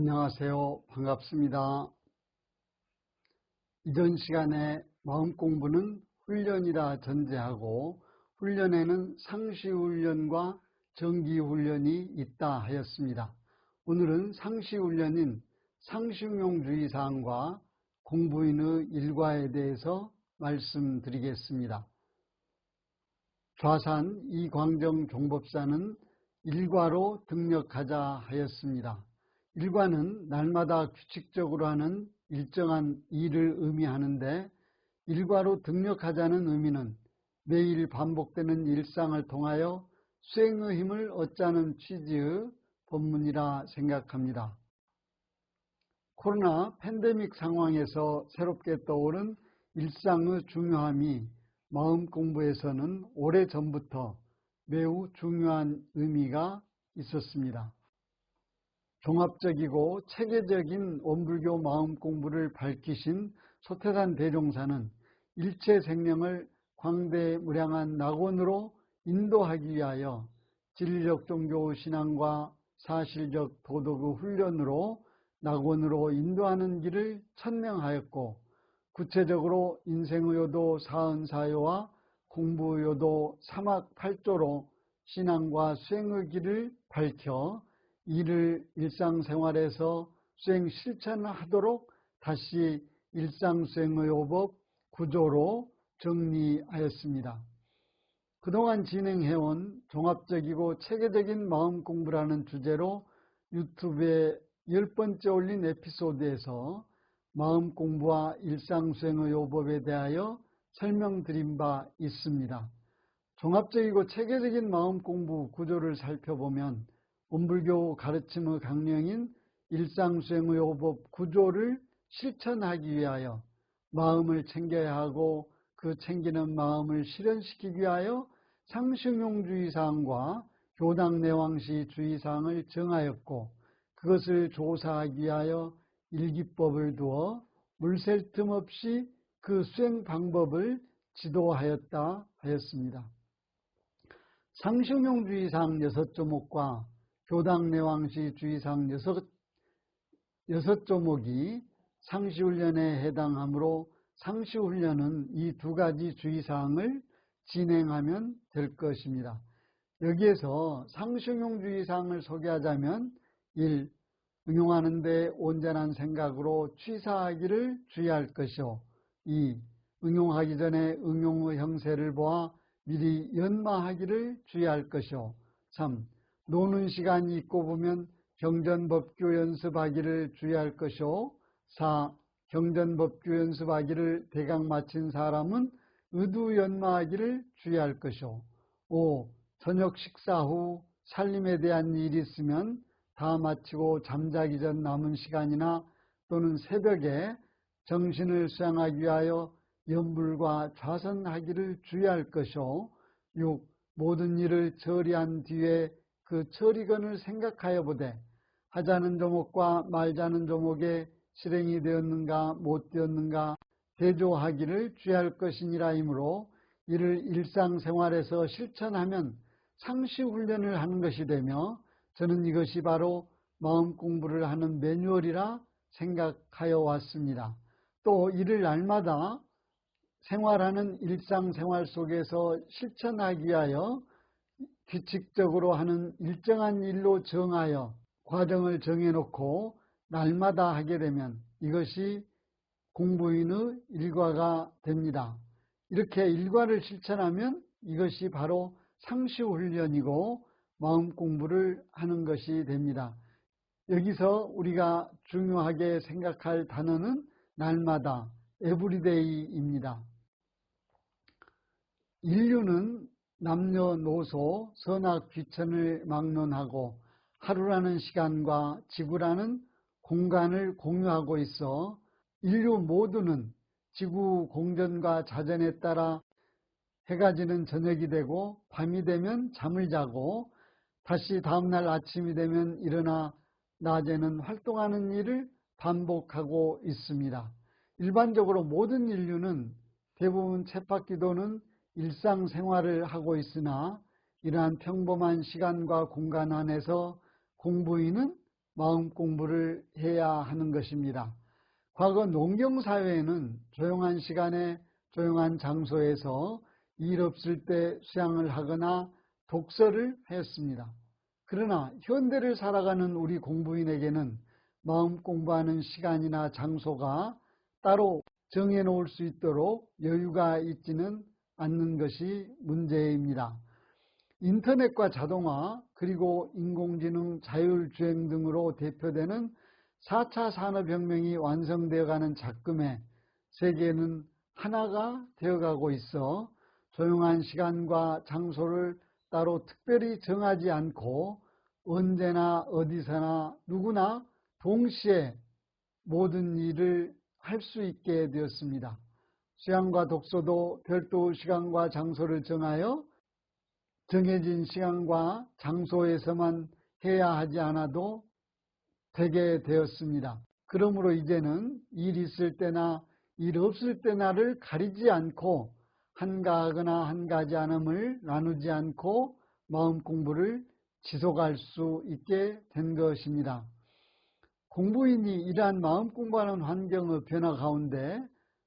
안녕하세요. 반갑습니다. 이전 시간에 마음 공부는 훈련이라 전제하고 훈련에는 상시훈련과 정기훈련이 있다 하였습니다. 오늘은 상시훈련인 상식용주의사항과 공부인의 일과에 대해서 말씀드리겠습니다. 좌산 이광정 종법사는 일과로 등력하자 하였습니다. 일과는 날마다 규칙적으로 하는 일정한 일을 의미하는데 일과로 등력하자는 의미는 매일 반복되는 일상을 통하여 수행의 힘을 얻자는 취지의 법문이라 생각합니다. 코로나 팬데믹 상황에서 새롭게 떠오른 일상의 중요함이 마음 공부에서는 오래전부터 매우 중요한 의미가 있었습니다. 종합적이고 체계적인 원불교 마음 공부를 밝히신 소태산 대종사는 일체 생명을 광대무량한 낙원으로 인도하기 위하여 진리적 종교 신앙과 사실적 도덕의 훈련으로 낙원으로 인도하는 길을 천명하였고, 구체적으로 인생의 요도 사은사요와 공부의 요도 사막팔조로 신앙과 수행의 길을 밝혀 이를 일상생활에서 수행 실천하도록 다시 일상수행의 요법 구조로 정리하였습니다. 그동안 진행해온 종합적이고 체계적인 마음 공부라는 주제로 유튜브에 10번째 올린 에피소드에서 마음 공부와 일상수행의 요법에 대하여 설명드린 바 있습니다. 종합적이고 체계적인 마음 공부 구조를 살펴보면 원불교 가르침의 강령인 일상수행의 요법 구조를 실천하기 위하여 마음을 챙겨야 하고 그 챙기는 마음을 실현시키기 위하여 상식용주의사항과 교당내왕시 주의사항을 정하였고, 그것을 조사하기 위하여 일기법을 두어 물샐 틈 없이 그 수행 방법을 지도하였다 하였습니다. 상식용주의사항 6조목과 교당내왕시 주의사항 6조목이 상시훈련에 해당하므로 상시훈련은 이 두 가지 주의사항을 진행하면 될 것입니다. 여기에서 상식용주의사항을 소개하자면 1. 응용하는 데 온전한 생각으로 취사하기를 주의할 것이요. 2. 응용하기 전에 응용의 형세를 보아 미리 연마하기를 주의할 것이요. 3. 노는 시간이 있고 보면 경전법규 연습하기를 주의할 것이요. 4. 경전법규 연습하기를 대강 마친 사람은 의두 연마하기를 주의할 것이요. 5. 저녁 식사 후 살림에 대한 일이 있으면 다 마치고 잠자기 전 남은 시간이나 또는 새벽에 정신을 수양하기 위하여 염불과 좌선하기를 주의할 것이요. 6. 모든 일을 처리한 뒤에 그 처리건을 생각하여 보되 하자는 조목과 말자는 조목에 실행이 되었는가 못 되었는가 대조하기를 주의할 것이니라 하므로 이를 일상생활에서 실천하면 상시훈련을 하는 것이 되며, 저는 이것이 바로 마음 공부를 하는 매뉴얼이라 생각하여 왔습니다. 또 이를 날마다 생활하는 일상생활 속에서 실천하기 위하여 규칙적으로 하는 일정한 일로 정하여 과정을 정해놓고 날마다 하게 되면 이것이 공부인의 일과가 됩니다. 이렇게 일과를 실천하면 이것이 바로 상시훈련이고 마음 공부를 하는 것이 됩니다. 여기서 우리가 중요하게 생각할 단어는 날마다, 에브리데이입니다. 인류는 남녀노소 선악 귀천을 막론하고 하루라는 시간과 지구라는 공간을 공유하고 있어 인류 모두는 지구 공전과 자전에 따라 해가 지는 저녁이 되고 밤이 되면 잠을 자고 다시 다음날 아침이 되면 일어나 낮에는 활동하는 일을 반복하고 있습니다. 일반적으로 모든 인류는 대부분 쳇바퀴 도는 일상생활을 하고 있으나 이러한 평범한 시간과 공간 안에서 공부인은 마음 공부를 해야 하는 것입니다. 과거 농경사회에는 조용한 시간에 조용한 장소에서 일 없을 때 수양을 하거나 독서를 했습니다. 그러나 현대를 살아가는 우리 공부인에게는 마음 공부하는 시간이나 장소가 따로 정해놓을 수 있도록 여유가 있지는 않는 것이 문제입니다. 인터넷과 자동화 그리고 인공지능 자율주행 등으로 대표되는 4차 산업혁명이 완성되어가는 작금에 세계는 하나가 되어가고 있어 조용한 시간과 장소를 따로 특별히 정하지 않고 언제나 어디서나 누구나 동시에 모든 일을 할 수 있게 되었습니다. 수양과 독서도 별도 시간과 장소를 정하여 정해진 시간과 장소에서만 해야 하지 않아도 되게 되었습니다. 그러므로 이제는 일 있을 때나 일 없을 때나를 가리지 않고 한가하거나 한가하지 않음을 나누지 않고 마음 공부를 지속할 수 있게 된 것입니다. 공부인이 이러한 마음 공부하는 환경의 변화 가운데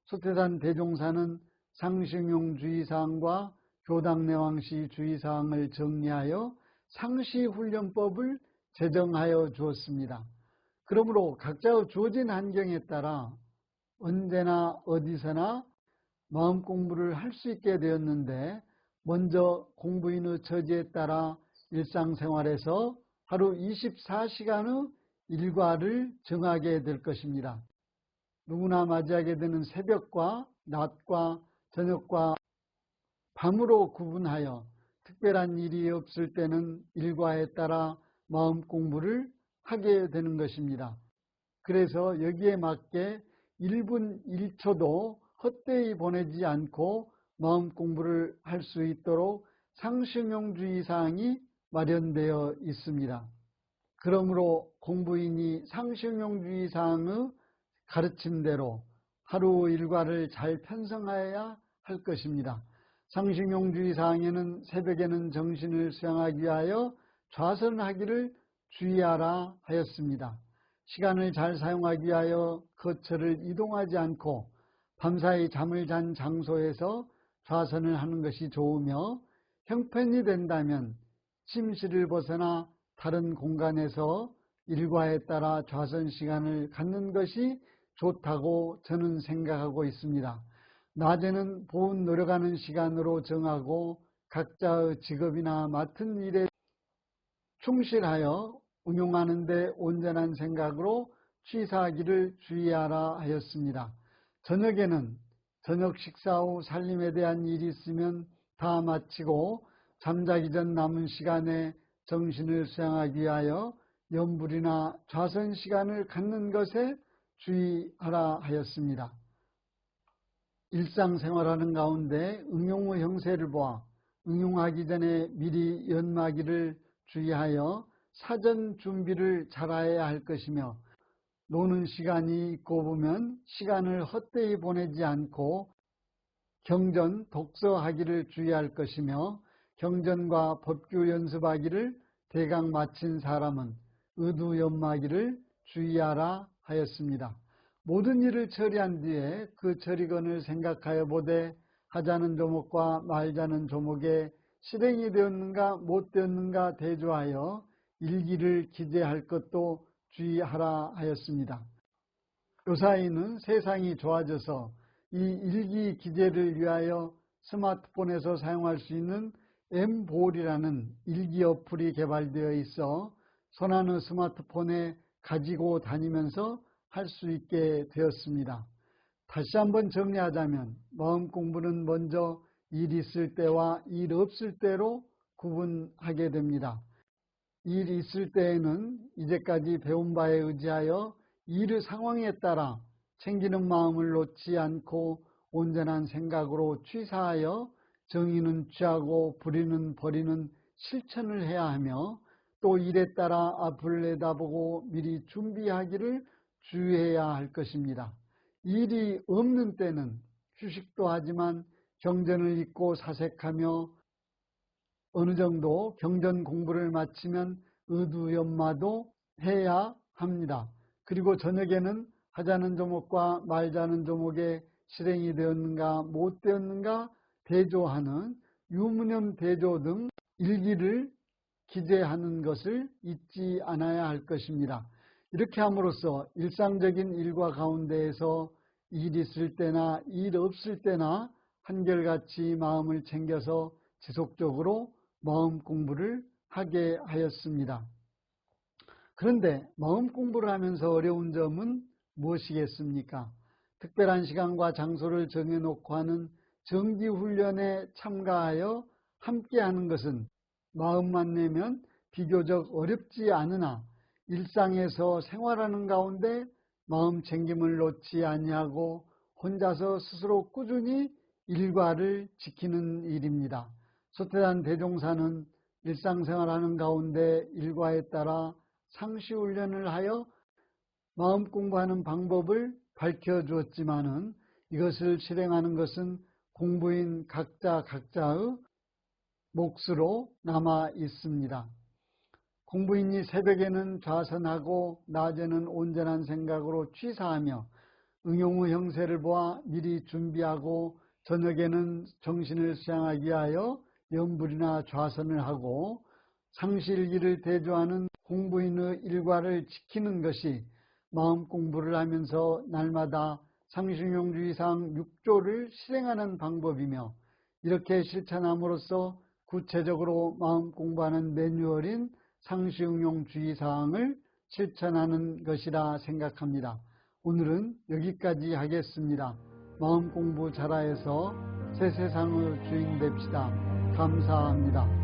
소태산 대종사는 상식용주의사항과 교당내왕시 주의사항을 정리하여 상시훈련법을 제정하여 주었습니다. 그러므로 각자의 주어진 환경에 따라 언제나 어디서나 마음 공부를 할 수 있게 되었는데, 먼저 공부인의 처지에 따라 일상생활에서 하루 24시간의 일과를 정하게 될 것입니다. 누구나 맞이하게 되는 새벽과 낮과 저녁과 밤으로 구분하여 특별한 일이 없을 때는 일과에 따라 마음 공부를 하게 되는 것입니다. 그래서 여기에 맞게 1분 1초도 헛되이 보내지 않고 마음 공부를 할 수 있도록 상식용주의 사항이 마련되어 있습니다. 그러므로 공부인이 상식용주의 사항의 가르침대로 하루 일과를 잘 편성해야 할 것입니다. 상식용주의 사항에는 새벽에는 정신을 수양하기 위하여 좌선하기를 주의하라 하였습니다. 시간을 잘 사용하기 위하여 거처를 이동하지 않고 밤사이 잠을 잔 장소에서 좌선을 하는 것이 좋으며, 형편이 된다면 침실을 벗어나 다른 공간에서 일과에 따라 좌선 시간을 갖는 것이 좋다고 저는 생각하고 있습니다. 낮에는 보훈 노력하는 시간으로 정하고 각자의 직업이나 맡은 일에 충실하여 운용하는 데 온전한 생각으로 취사하기를 주의하라 하였습니다. 저녁에는 저녁 식사 후 살림에 대한 일이 있으면 다 마치고 잠자기 전 남은 시간에 정신을 수양하기 위하여 염불이나 좌선 시간을 갖는 것에 주의하라 하였습니다. 일상생활하는 가운데 응용의 형세를 보아 응용하기 전에 미리 연마기를 주의하여 사전 준비를 잘해야 할 것이며, 노는 시간이 있고 보면 시간을 헛되이 보내지 않고 경전, 독서하기를 주의할 것이며, 경전과 법규 연습하기를 대강 마친 사람은 의두 연마기를 주의하라 하였습니다. 모든 일을 처리한 뒤에 그 처리건을 생각하여 보되 하자는 조목과 말자는 조목에 실행이 되었는가 못 되었는가 대조하여 일기를 기재할 것도 주의하라 하였습니다. 요사이는 세상이 좋아져서 이 일기 기재를 위하여 스마트폰에서 사용할 수 있는 엠볼이라는 일기 어플이 개발되어 있어 손안의 스마트폰에 가지고 다니면서 할 수 있게 되었습니다. 다시 한번 정리하자면 마음 공부는 먼저 일 있을 때와 일 없을 때로 구분하게 됩니다. 일 있을 때에는 이제까지 배운 바에 의지하여 일의 상황에 따라 챙기는 마음을 놓지 않고 온전한 생각으로 취사하여 정의는 취하고 불의는 버리는 실천을 해야 하며, 또 일에 따라 앞을 내다보고 미리 준비하기를 주의해야 할 것입니다. 일이 없는 때는 휴식도 하지만 경전을 읽고 사색하며 어느 정도 경전 공부를 마치면 의두연마도 해야 합니다. 그리고 저녁에는 하자는 조목과 말자는 조목에 실행이 되었는가 못 되었는가 대조하는 유무념 대조 등 일기를 기재하는 것을 잊지 않아야 할 것입니다. 이렇게 함으로써 일상적인 일과 가운데에서 일 있을 때나 일 없을 때나 한결같이 마음을 챙겨서 지속적으로 마음 공부를 하게 하였습니다. 그런데 마음 공부를 하면서 어려운 점은 무엇이겠습니까? 특별한 시간과 장소를 정해놓고 하는 정기훈련에 참가하여 함께하는 것은 마음만 내면 비교적 어렵지 않으나 일상에서 생활하는 가운데 마음 챙김을 놓지 아니하고 혼자서 스스로 꾸준히 일과를 지키는 일입니다. 소태단 대종사는 일상생활하는 가운데 일과에 따라 상시훈련을 하여 마음 공부하는 방법을 밝혀주었지만은 이것을 실행하는 것은 공부인 각자의 몫으로 남아 있습니다. 공부인이 새벽에는 좌선하고 낮에는 온전한 생각으로 취사하며 응용 후 형세를 보아 미리 준비하고 저녁에는 정신을 수양하기 위하여 염불이나 좌선을 하고 상시일기를 대조하는 공부인의 일과를 지키는 것이 마음 공부를 하면서 날마다 상시응용주의상 6조를 실행하는 방법이며 이렇게 실천함으로써 구체적으로 마음 공부하는 매뉴얼인 상시응용주의사항을 실천하는 것이라 생각합니다. 오늘은 여기까지 하겠습니다. 마음 공부 잘하여서 새 세상의 주인 됩시다. 감사합니다.